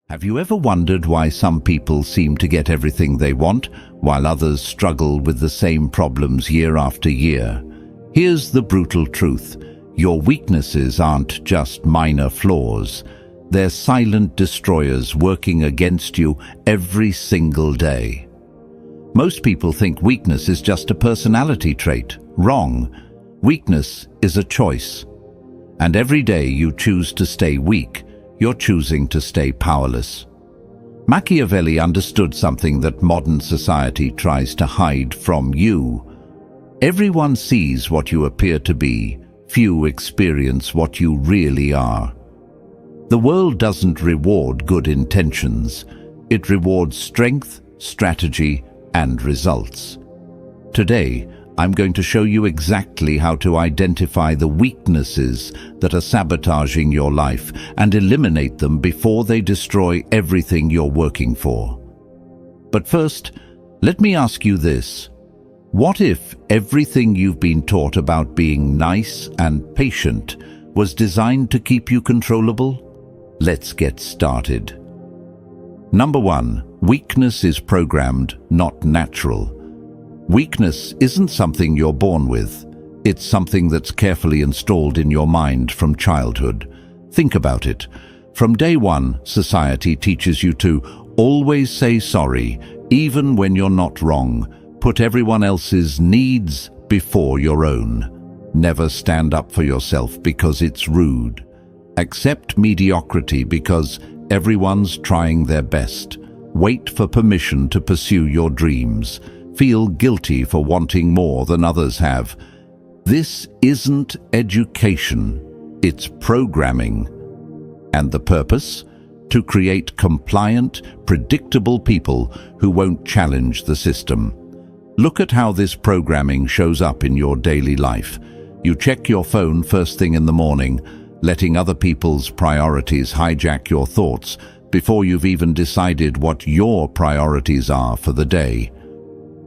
Have you ever wondered why some people seem to get everything they want, while others struggle with the same problems year after year? Here's the brutal truth. Your weaknesses aren't just minor flaws. They're silent destroyers working against you every single day. Most people think weakness is just a personality trait. Wrong. Weakness is a choice. And every day you choose to stay weak, you're choosing to stay powerless. Machiavelli understood something that modern society tries to hide from you. Everyone sees what you appear to be. Few experience what you really are. The world doesn't reward good intentions. It rewards strength, strategy, and results. Today, I'm going to show you exactly how to identify the weaknesses that are sabotaging your life and eliminate them before they destroy everything you're working for. But first, let me ask you this. What if everything you've been taught about being nice and patient was designed to keep you controllable? Let's get started. Number 1. Weakness is programmed, not natural. Weakness isn't something you're born with. It's something that's carefully installed in your mind from childhood. Think about it. From day one, society teaches you to always say sorry, even when you're not wrong. Put everyone else's needs before your own. Never stand up for yourself because it's rude. Accept mediocrity because everyone's trying their best. Wait for permission to pursue your dreams. Feel guilty for wanting more than others have. This isn't education, it's programming. And the purpose? To create compliant, predictable people who won't challenge the system. Look at how this programming shows up in your daily life. You check your phone first thing in the morning, letting other people's priorities hijack your thoughts before you've even decided what your priorities are for the day.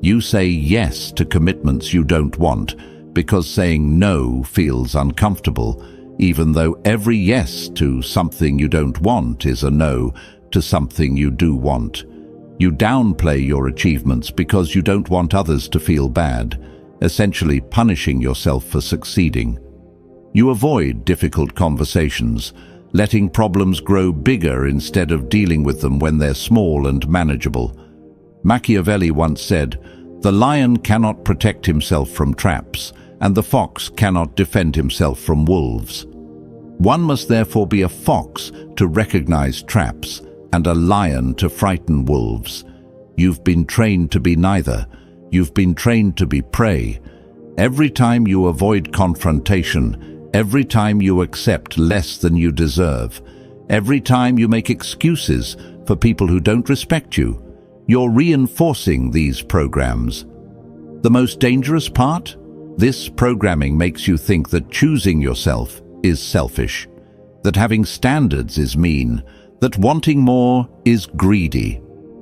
You say yes to commitments you don't want because saying no feels uncomfortable, even though every yes to something you don't want is a no to something you do want. You downplay your achievements because you don't want others to feel bad, essentially punishing yourself for succeeding. You avoid difficult conversations, letting problems grow bigger instead of dealing with them when they're small and manageable. Machiavelli once said, "The lion cannot protect himself from traps, and the fox cannot defend himself from wolves." One must therefore be a fox to recognize traps and a lion to frighten wolves. You've been trained to be neither. You've been trained to be prey. Every time you avoid confrontation, every time you accept less than you deserve, every time you make excuses for people who don't respect you, you're reinforcing these programs. The most dangerous part? This programming makes you think that choosing yourself is selfish, that having standards is mean, that wanting more is greedy.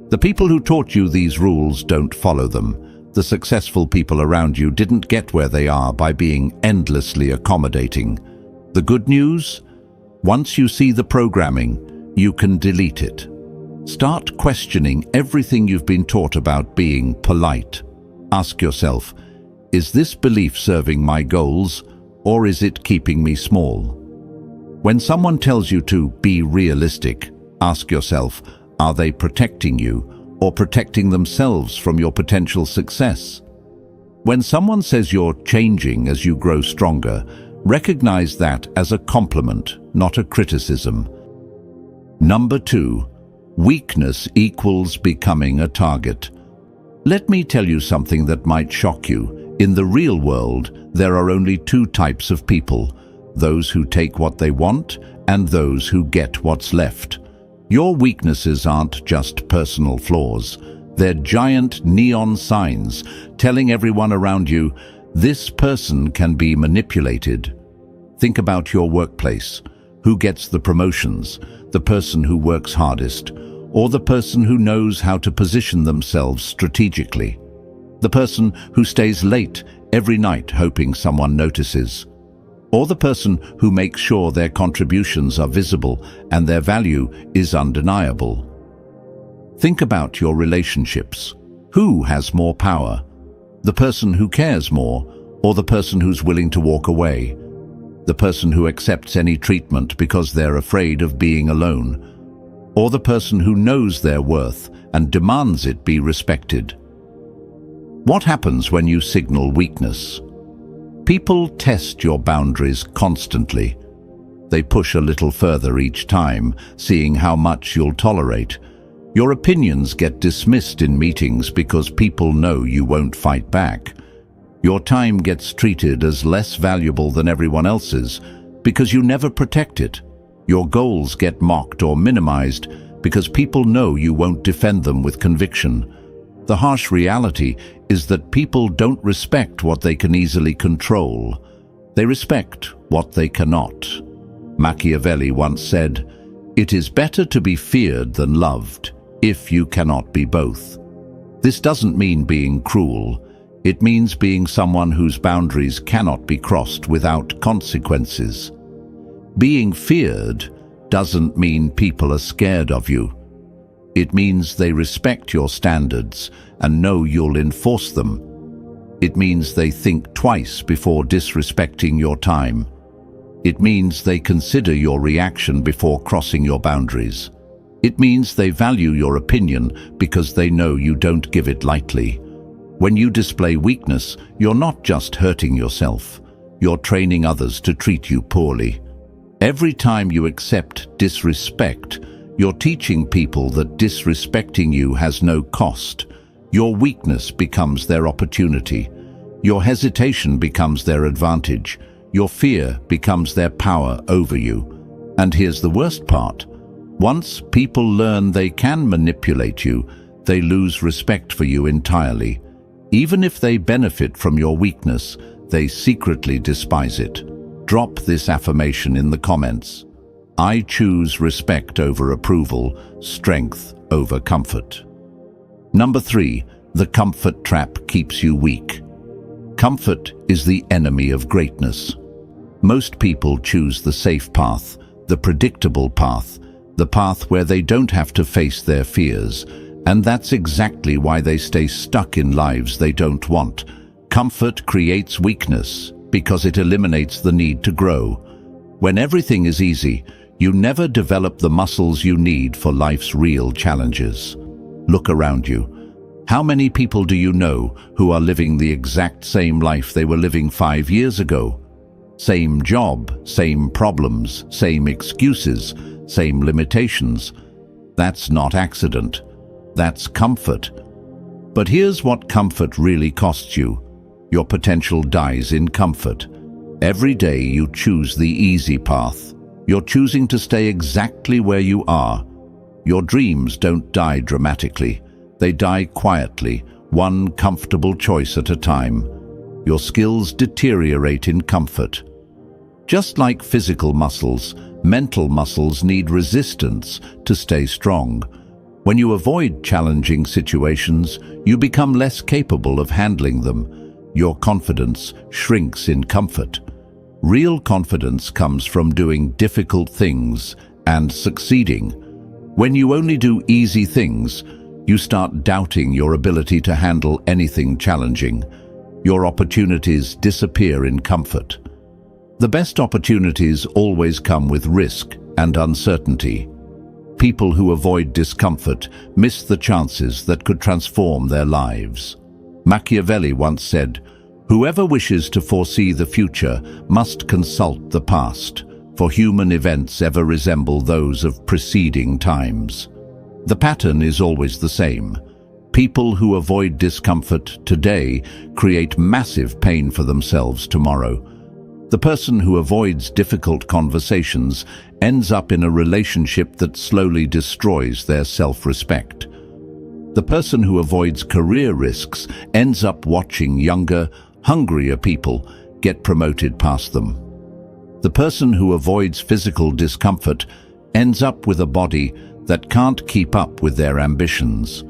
The people who taught you these rules don't follow them. The successful people around you didn't get where they are by being endlessly accommodating. The good news? Once you see the programming, you can delete it. Start questioning everything you've been taught about being polite. Ask yourself, is this belief serving my goals, or is it keeping me small? When someone tells you to be realistic, ask yourself, are they protecting you or protecting themselves from your potential success? When someone says you're changing as you grow stronger, recognize that as a compliment, not a criticism. Number 2. Weakness equals becoming a target. Let me tell you something that might shock you. In the real world, there are only 2 types of people: those who take what they want and those who get what's left. Your weaknesses aren't just personal flaws. They're giant neon signs telling everyone around you, this person can be manipulated. Think about your workplace. Who gets the promotions? The person who works hardest, or the person who knows how to position themselves strategically? The person who stays late every night hoping someone notices? Or the person who makes sure their contributions are visible and their value is undeniable? Think about your relationships. Who has more power? The person who cares more, or the person who's willing to walk away? The person who accepts any treatment because they're afraid of being alone? Or the person who knows their worth and demands it be respected? What happens when you signal weakness? People test your boundaries constantly. They push a little further each time, seeing how much you'll tolerate. Your opinions get dismissed in meetings because people know you won't fight back. Your time gets treated as less valuable than everyone else's because you never protect it. Your goals get mocked or minimized because people know you won't defend them with conviction. The harsh reality is that people don't respect what they can easily control. They respect what they cannot. Machiavelli once said, "It is better to be feared than loved, if you cannot be both." This doesn't mean being cruel. It means being someone whose boundaries cannot be crossed without consequences. Being feared doesn't mean people are scared of you. It means they respect your standards and know you'll enforce them. It means they think twice before disrespecting your time. It means they consider your reaction before crossing your boundaries. It means they value your opinion because they know you don't give it lightly. When you display weakness, you're not just hurting yourself. You're training others to treat you poorly. Every time you accept disrespect, you're teaching people that disrespecting you has no cost. Your weakness becomes their opportunity. Your hesitation becomes their advantage. Your fear becomes their power over you. And here's the worst part. Once people learn they can manipulate you, they lose respect for you entirely. Even if they benefit from your weakness, they secretly despise it. Drop this affirmation in the comments. I choose respect over approval, strength over comfort. Number 3, the comfort trap keeps you weak. Comfort is the enemy of greatness. Most people choose the safe path, the predictable path, the path where they don't have to face their fears, and that's exactly why they stay stuck in lives they don't want. Comfort creates weakness because it eliminates the need to grow. When everything is easy, you never develop the muscles you need for life's real challenges. Look around you. How many people do you know who are living the exact same life they were living 5 years ago? Same job, same problems, same excuses, same limitations. That's not accident. That's comfort. But here's what comfort really costs you. Your potential dies in comfort. Every day you choose the easy path. You're choosing to stay exactly where you are. Your dreams don't die dramatically. They die quietly, one comfortable choice at a time. Your skills deteriorate in comfort. Just like physical muscles, mental muscles need resistance to stay strong. When you avoid challenging situations, you become less capable of handling them. Your confidence shrinks in comfort. Real confidence comes from doing difficult things and succeeding. When you only do easy things, you start doubting your ability to handle anything challenging. Your opportunities disappear in comfort. The best opportunities always come with risk and uncertainty. People who avoid discomfort miss the chances that could transform their lives. Machiavelli once said, "Whoever wishes to foresee the future must consult the past, for human events ever resemble those of preceding times." The pattern is always the same. People who avoid discomfort today create massive pain for themselves tomorrow. The person who avoids difficult conversations ends up in a relationship that slowly destroys their self-respect. The person who avoids career risks ends up watching younger, hungrier people get promoted past them. The person who avoids physical discomfort ends up with a body that can't keep up with their ambitions.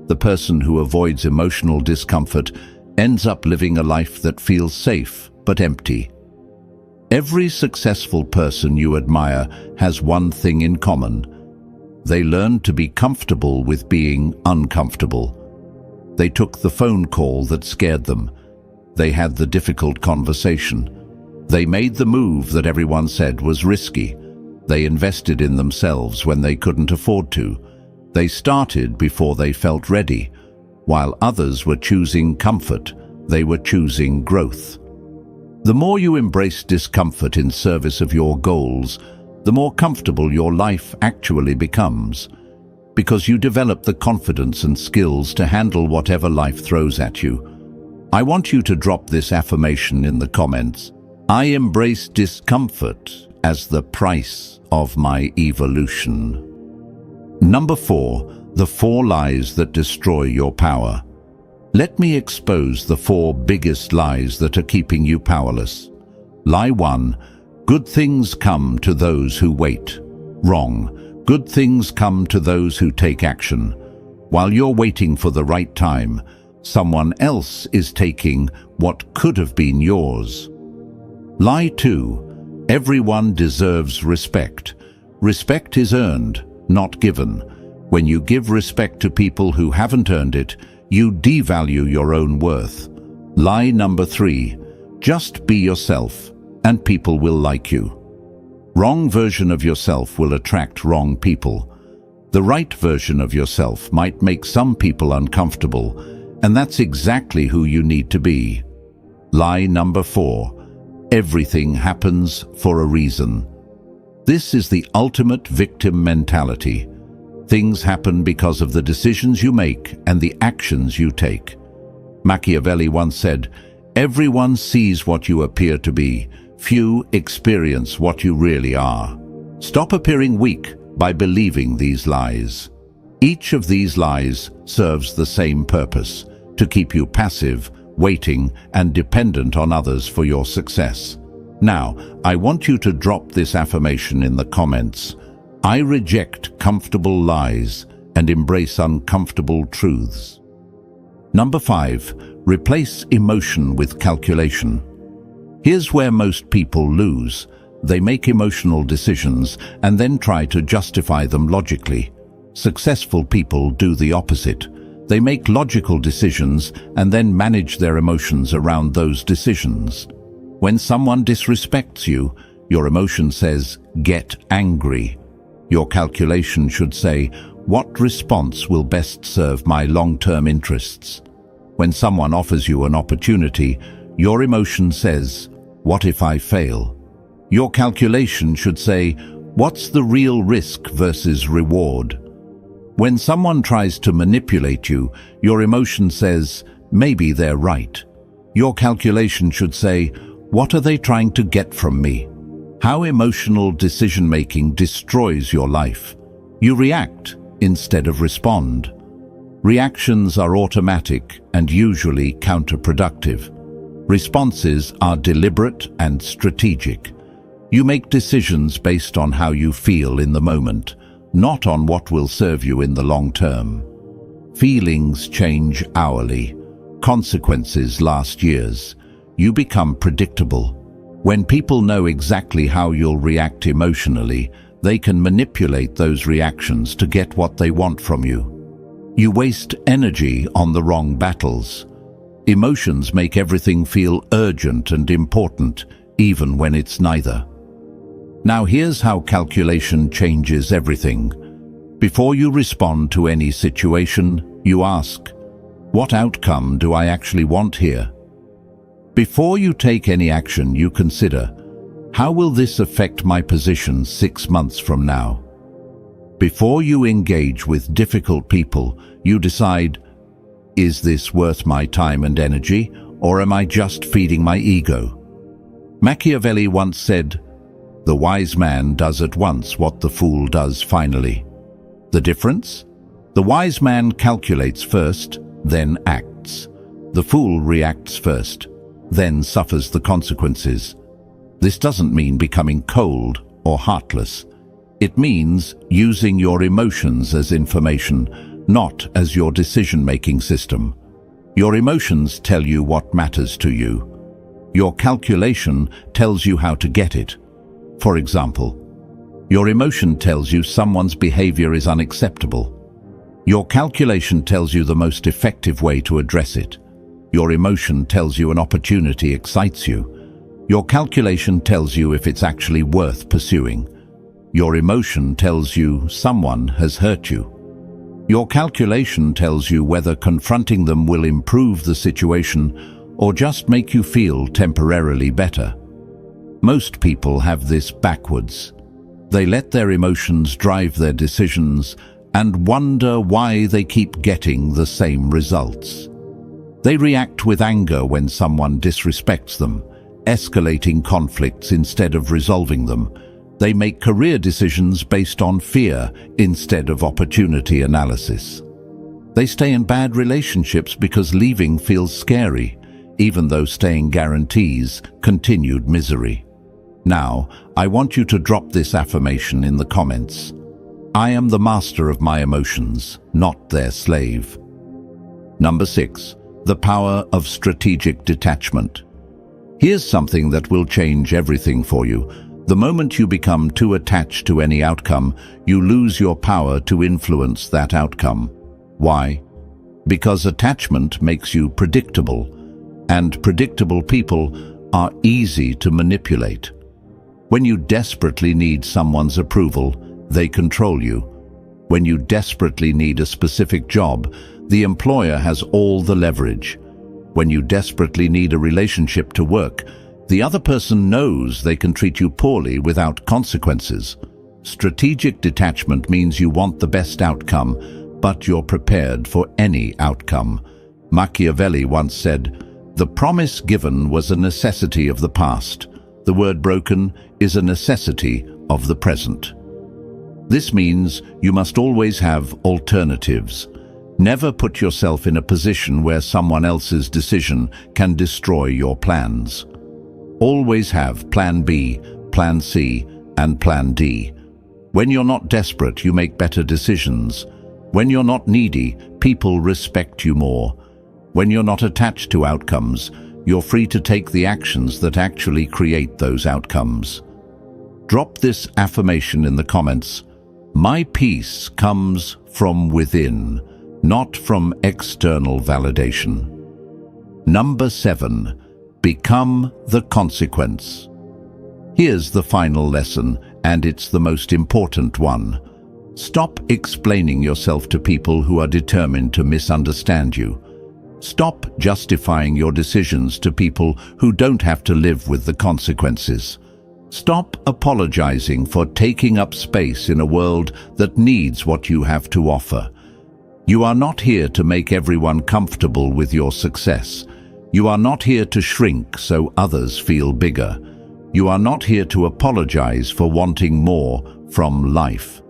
The person who avoids emotional discomfort ends up living a life that feels safe but empty. Every successful person you admire has one thing in common. They learned to be comfortable with being uncomfortable. They took the phone call that scared them. They had the difficult conversation. They made the move that everyone said was risky. They invested in themselves when they couldn't afford to. They started before they felt ready. While others were choosing comfort, they were choosing growth. The more you embrace discomfort in service of your goals, the more comfortable your life actually becomes, because you develop the confidence and skills to handle whatever life throws at you. I want you to drop this affirmation in the comments. I embrace discomfort as the price of my evolution. Number 4, the 4 lies that destroy your power. Let me expose the 4 biggest lies that are keeping you powerless. Lie 1, good things come to those who wait. Wrong. Good things come to those who take action. While you're waiting for the right time, someone else is taking what could have been yours. Lie 2, everyone deserves respect. Respect is earned, not given. When you give respect to people who haven't earned it, you devalue your own worth. Lie number 3, just be yourself, and people will like you. Wrong version of yourself will attract wrong people. The right version of yourself might make some people uncomfortable, and that's exactly who you need to be. Lie number 4, everything happens for a reason. This is the ultimate victim mentality. Things happen because of the decisions you make and the actions you take. Machiavelli once said, everyone sees what you appear to be. Few experience what you really are. Stop appearing weak by believing these lies. Each of these lies serves the same purpose, to keep you passive, waiting, and dependent on others for your success. Now, I want you to drop this affirmation in the comments. I reject comfortable lies and embrace uncomfortable truths. Number 5, replace emotion with calculation. Here's where most people lose. They make emotional decisions and then try to justify them logically. Successful people do the opposite. They make logical decisions and then manage their emotions around those decisions. When someone disrespects you, your emotion says, get angry. Your calculation should say, what response will best serve my long-term interests? When someone offers you an opportunity, your emotion says, what if I fail? Your calculation should say, what's the real risk versus reward? When someone tries to manipulate you, your emotion says, maybe they're right. Your calculation should say, what are they trying to get from me? How emotional decision-making destroys your life. You react instead of respond. Reactions are automatic and usually counterproductive. Responses are deliberate and strategic. You make decisions based on how you feel in the moment, not on what will serve you in the long term. Feelings change hourly. Consequences last years. You become predictable. When people know exactly how you'll react emotionally, they can manipulate those reactions to get what they want from you. You waste energy on the wrong battles. Emotions make everything feel urgent and important, even when it's neither. Now here's how calculation changes everything. Before you respond to any situation, you ask, what outcome do I actually want here? Before you take any action, you consider, how will this affect my position 6 months from now? Before you engage with difficult people, you decide, is this worth my time and energy, or am I just feeding my ego? Machiavelli once said, the wise man does at once what the fool does finally. The difference? The wise man calculates first, then acts. The fool reacts first, then suffers the consequences. This doesn't mean becoming cold or heartless. It means using your emotions as information, not as your decision-making system. Your emotions tell you what matters to you. Your calculation tells you how to get it. For example, your emotion tells you someone's behavior is unacceptable. Your calculation tells you the most effective way to address it. Your emotion tells you an opportunity excites you. Your calculation tells you if it's actually worth pursuing. Your emotion tells you someone has hurt you. Your calculation tells you whether confronting them will improve the situation or just make you feel temporarily better. Most people have this backwards. They let their emotions drive their decisions and wonder why they keep getting the same results. They react with anger when someone disrespects them, escalating conflicts instead of resolving them. They make career decisions based on fear instead of opportunity analysis. They stay in bad relationships because leaving feels scary, even though staying guarantees continued misery. Now, I want you to drop this affirmation in the comments. I am the master of my emotions, not their slave. Number 6. The power of strategic detachment. Here's something that will change everything for you. The moment you become too attached to any outcome, you lose your power to influence that outcome. Why? Because attachment makes you predictable, and predictable people are easy to manipulate. When you desperately need someone's approval, they control you. When you desperately need a specific job, the employer has all the leverage. When you desperately need a relationship to work, the other person knows they can treat you poorly without consequences. Strategic detachment means you want the best outcome, but you're prepared for any outcome. Machiavelli once said, "The promise given was a necessity of the past. The word broken is a necessity of the present." This means you must always have alternatives. Never put yourself in a position where someone else's decision can destroy your plans. Always have Plan B, Plan C, and Plan D. When you're not desperate, you make better decisions. When you're not needy, people respect you more. When you're not attached to outcomes, you're free to take the actions that actually create those outcomes. Drop this affirmation in the comments. My peace comes from within, not from external validation. Number 7. Become the consequence. Here's the final lesson, and it's the most important one. Stop explaining yourself to people who are determined to misunderstand you. Stop justifying your decisions to people who don't have to live with the consequences. Stop apologizing for taking up space in a world that needs what you have to offer. You are not here to make everyone comfortable with your success. You are not here to shrink so others feel bigger. You are not here to apologize for wanting more from life.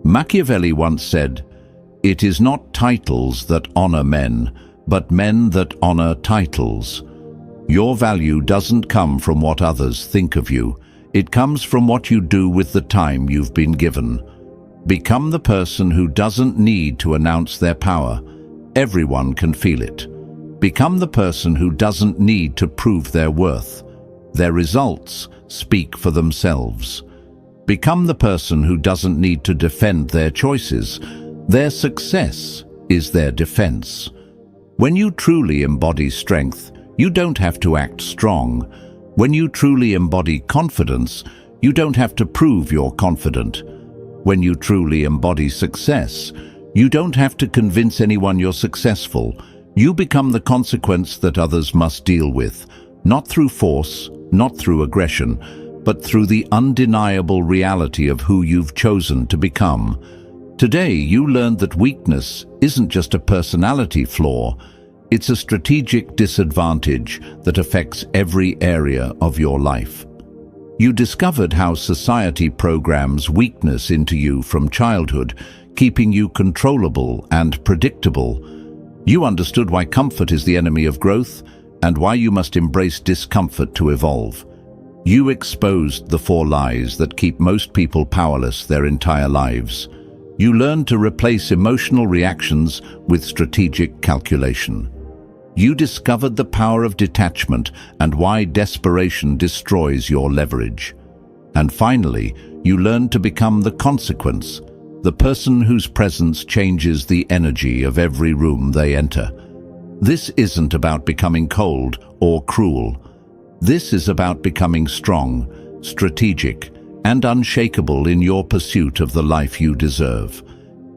Machiavelli once said, "It is not titles that honor men, but men that honor titles." Your value doesn't come from what others think of you. It comes from what you do with the time you've been given. Become the person who doesn't need to announce their power. Everyone can feel it. Become the person who doesn't need to prove their worth. Their results speak for themselves. Become the person who doesn't need to defend their choices. Their success is their defense. When you truly embody strength, you don't have to act strong. When you truly embody confidence, you don't have to prove you're confident. When you truly embody success, you don't have to convince anyone you're successful. You become the consequence that others must deal with, not through force, not through aggression, but through the undeniable reality of who you've chosen to become. Today, you learned that weakness isn't just a personality flaw, it's a strategic disadvantage that affects every area of your life. You discovered how society programs weakness into you from childhood, keeping you controllable and predictable. You understood why comfort is the enemy of growth and why you must embrace discomfort to evolve. You exposed the 4 lies that keep most people powerless their entire lives. You learned to replace emotional reactions with strategic calculation. You discovered the power of detachment and why desperation destroys your leverage. And finally, you learned to become the consequence, the person whose presence changes the energy of every room they enter. This isn't about becoming cold or cruel. This is about becoming strong, strategic, and unshakable in your pursuit of the life you deserve.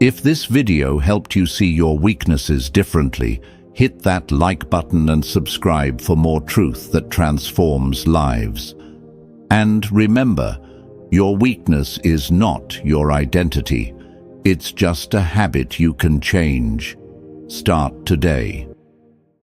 If this video helped you see your weaknesses differently, hit that like button and subscribe for more truth that transforms lives. And remember, your weakness is not your identity. It's just a habit you can change. Start today.